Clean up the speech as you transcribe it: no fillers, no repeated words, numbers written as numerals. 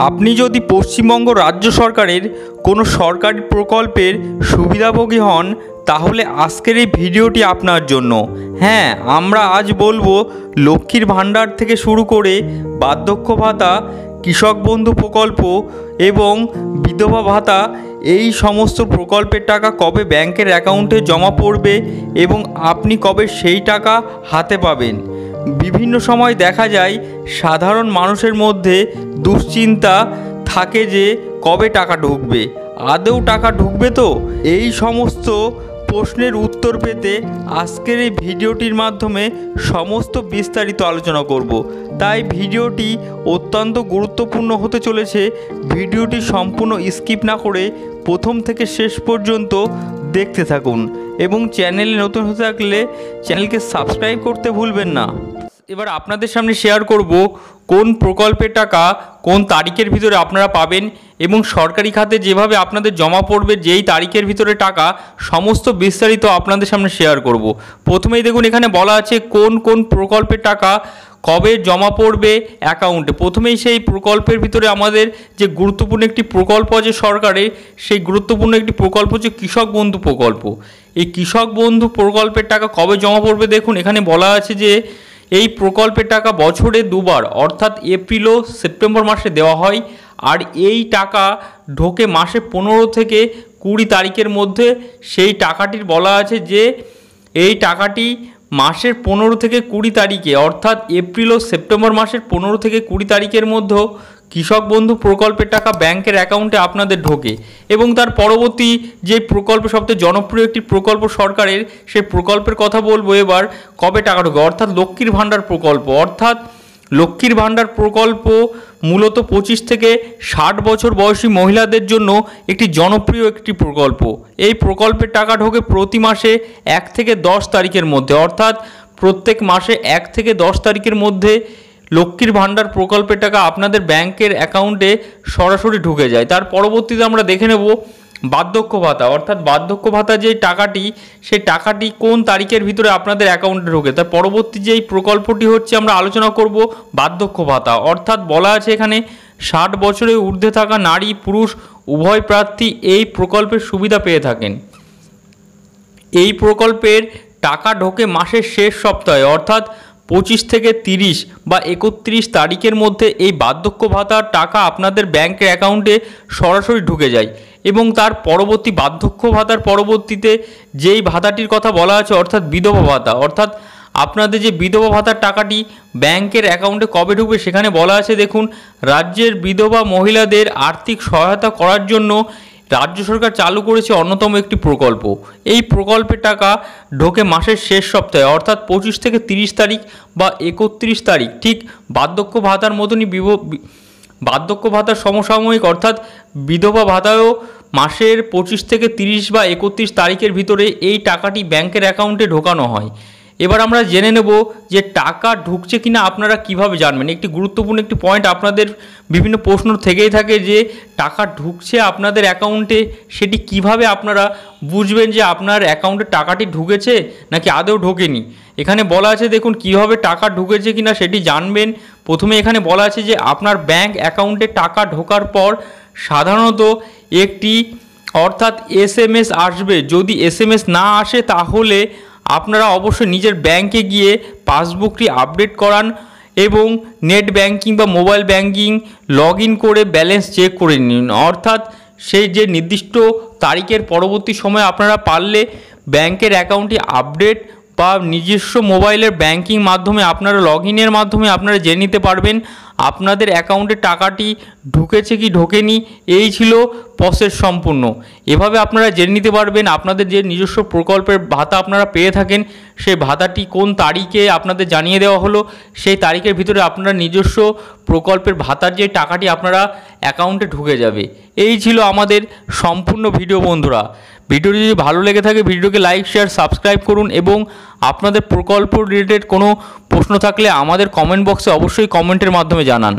আপনি যদি পশ্চিমবঙ্গ রাজ্য সরকারের কোনো সরকারি প্রকল্পের সুবিধাভোগী হন তাহলে আজকের এই ভিডিওটি আপনার জন্য। হ্যাঁ, আমরা আজ বলবো লক্ষ্মীর ভাণ্ডার থেকে শুরু করে বার্ধক্য ভাতা, কৃষক বন্ধু প্রকল্প এবং বিধবা ভাতা, এই সমস্ত প্রকল্পের টাকা কবে ব্যাংকের অ্যাকাউন্টে জমা পড়বে এবং আপনি কবে সেই টাকা হাতে পাবেন। বিভিন্ন সময় দেখা যায় সাধারণ মানুষের মধ্যে দুশ্চিন্তা থাকে যে কবে টাকা ঢুকবে, আদৌ টাকা ঢুকবে তো? এই সমস্ত প্রশ্নের উত্তর পেতে আজকের এই ভিডিওটির মাধ্যমে সমস্ত বিস্তারিত আলোচনা করব। তাই ভিডিওটি অত্যন্ত গুরুত্বপূর্ণ হতে চলেছে। ভিডিওটি সম্পূর্ণ স্কিপ না করে প্রথম থেকে শেষ পর্যন্ত দেখতে থাকুন এবং চ্যানেলে নতুন হতে থাকলে চ্যানেলকে সাবস্ক্রাইব করতে ভুলবেন না। এবার আপনাদের সামনে শেয়ার করব কোন প্রকল্পের টাকা কোন তারিখের ভিতরে আপনারা পাবেন এবং সরকারি খাতে যেভাবে আপনাদের জমা পড়বে যেই তারিখের ভিতরে টাকা, সমস্ত বিস্তারিত আপনাদের সামনে শেয়ার করব। প্রথমেই দেখুন এখানে বলা আছে কোন কোন প্রকল্পের টাকা কবে জমা পড়বে অ্যাকাউন্টে। প্রথমেই সেই প্রকল্পের ভিতরে আমাদের যে গুরুত্বপূর্ণ একটি প্রকল্প আছে সরকারের, সেই গুরুত্বপূর্ণ একটি প্রকল্প হচ্ছে কৃষক বন্ধু প্রকল্প। এই কৃষক বন্ধু প্রকল্পের টাকা কবে জমা পড়বে দেখুন এখানে বলা আছে যে এই প্রকল্পের টাকা বছরে দুবার অর্থাৎ এপ্রিল ও সেপ্টেম্বর মাসে দেওয়া হয়। আর এই টাকা ঢোকে মাসে 15 থেকে 20 তারিখের মধ্যে। সেই টাকাটির বলা আছে যে এই টাকাটি মাসের 15 থেকে 20 তারিখে অর্থাৎ এপ্রিল ও সেপ্টেম্বর মাসের 15 থেকে 20 তারিখের মধ্যে কৃষক বন্ধু প্রকল্পের টাকা ব্যাংকের অ্যাকাউন্টে আপনাদের ঢোকে। এবং তার পরবর্তী যে প্রকল্প, সবচেয়ে জনপ্রিয় একটি প্রকল্প সরকারের, সেই প্রকল্পের কথা বলবো এবার কবে টাকা ঢোকে, অর্থাৎ লক্ষ্মীর ভাণ্ডার প্রকল্প। অর্থাৎ লক্ষ্মীর ভাণ্ডার প্রকল্প মূলত 25 থেকে 60 বছর বয়সী মহিলাদের জন্য একটি জনপ্রিয় একটি প্রকল্প। এই প্রকল্পের টাকা ঢোকে প্রতি মাসে 1 থেকে 10 তারিখের মধ্যে, অর্থাৎ প্রত্যেক মাসে 1 থেকে 10 তারিখের মধ্যে লক্ষ্মীর ভাণ্ডার প্রকল্পের টাকা আপনাদের ব্যাংকের অ্যাকাউন্টে সরাসরি ঢুকে যায়। তার পরবর্তীতে আমরা দেখে নেব বার্ধক্য ভাতা। অর্থাৎ বার্ধক্য ভাতা যে টাকাটি, সেই টাকাটি কোন তারিখের ভিতরে আপনাদের অ্যাকাউন্টে ঢোকে। তার পরবর্তী যেই প্রকল্পটি হচ্ছে আমরা আলোচনা করব বার্ধক্য ভাতা। অর্থাৎ বলা আছে এখানে 60 বছরের ঊর্ধ্বে থাকা নারী পুরুষ উভয় প্রার্থী এই প্রকল্পের সুবিধা পেয়ে থাকেন। এই প্রকল্পের টাকা ঢোকে মাসের শেষ সপ্তাহে অর্থাৎ 25 থেকে 30 বা 31 তারিখের মধ্যে এই বার্ধক্য ভাতার টাকা আপনাদের ব্যাংকের অ্যাকাউন্টে সরাসরি ঢুকে যায়। এবং তার পরবর্তী বার্ধক্য ভাতার পরবর্তীতে যেই ভাতাটির কথা বলা আছে অর্থাৎ বিধবা ভাতা, অর্থাৎ আপনাদের যে বিধবা ভাতার টাকাটি ব্যাংকের অ্যাকাউন্টে কবে ঢুকবে সেখানে বলা আছে দেখুন রাজ্যের বিধবা মহিলাদের আর্থিক সহায়তা করার জন্য রাজ্য সরকার চালু করেছে অন্যতম একটি প্রকল্প। এই প্রকল্পের টাকা ঢোকে মাসের শেষ সপ্তাহে অর্থাৎ 25 থেকে 30 তারিখ বা 31 তারিখ, ঠিক বার্ধক্য ভাতার মতনই বার্ধক্য ভাতার সমসাময়িক অর্থাৎ বিধবা ভাতায়ও মাসের 25 থেকে 30 বা 31 তারিখের ভিতরে এই টাকাটি ব্যাংকের অ্যাকাউন্টে ঢোকানো হয়। এবার আমরা জেনে নেব যে টাকা ঢুকছে কিনা আপনারা কিভাবে জানবেন। একটি গুরুত্বপূর্ণ একটি পয়েন্ট আপনাদের বিভিন্ন প্রশ্ন থেকেই থাকে যে টাকা ঢুকছে আপনাদের অ্যাকাউন্টে, সেটি কিভাবে আপনারা বুঝবেন যে আপনার অ্যাকাউন্টে টাকাটি ঢুকেছে নাকি আদৌ ঢোকেনি। এখানে বলা আছে দেখুন কিভাবে টাকা ঢুকেছে কিনা সেটি জানবেন। প্রথমে এখানে বলা আছে যে আপনার ব্যাংক অ্যাকাউন্টে টাকা ঢোকার পর সাধারণত একটি অর্থাৎ SMS আসবে। যদি SMS না আসে তাহলে আপনারা অবশ্যই নিজের ব্যাংকে গিয়ে পাসবুকটি আপডেট করান এবং নেট ব্যাংকিং বা মোবাইল ব্যাংকিং লগ ইন করে ব্যালেন্স চেক করে নিন। অর্থাৎ সেই যে নির্দিষ্ট তারিখের পরবর্তী সময় আপনারা পারলে ব্যাংকের অ্যাকাউন্টটি আপডেট বা নিজস্ব মোবাইলের ব্যাংকিং মাধ্যমে আপনারা লগ ইনের মাধ্যমে আপনারা জেনে নিতে পারবেন আপনাদের অ্যাকাউন্টে টাকাটি ঢুকেছে কি ঢোকেনি। এই ছিল প্রসেস সম্পূর্ণ। এভাবে আপনারা জেনে নিতে পারবেন আপনাদের যে নিজস্ব প্রকল্পের ভাতা আপনারা পেয়ে থাকেন সেই ভাতাটি কোন তারিখে আপনাদের জানিয়ে দেওয়া হলো, সেই তারিখের ভিতরে আপনারা নিজস্ব প্রকল্পের ভাতার যে টাকাটি আপনারা অ্যাকাউন্টে ঢুকে যাবে। এই ছিল আমাদের সম্পূর্ণ ভিডিও। বন্ধুরা, ভিডিওটি যদি ভালো লেগে থাকে ভিডিওকে লাইক শেয়ার সাবস্ক্রাইব করুন এবং আপনাদের প্রকল্প রিলেটেড কোনো প্রশ্ন থাকলে আমাদের কমেন্ট বক্সে অবশ্যই কমেন্টের মাধ্যমে জানান।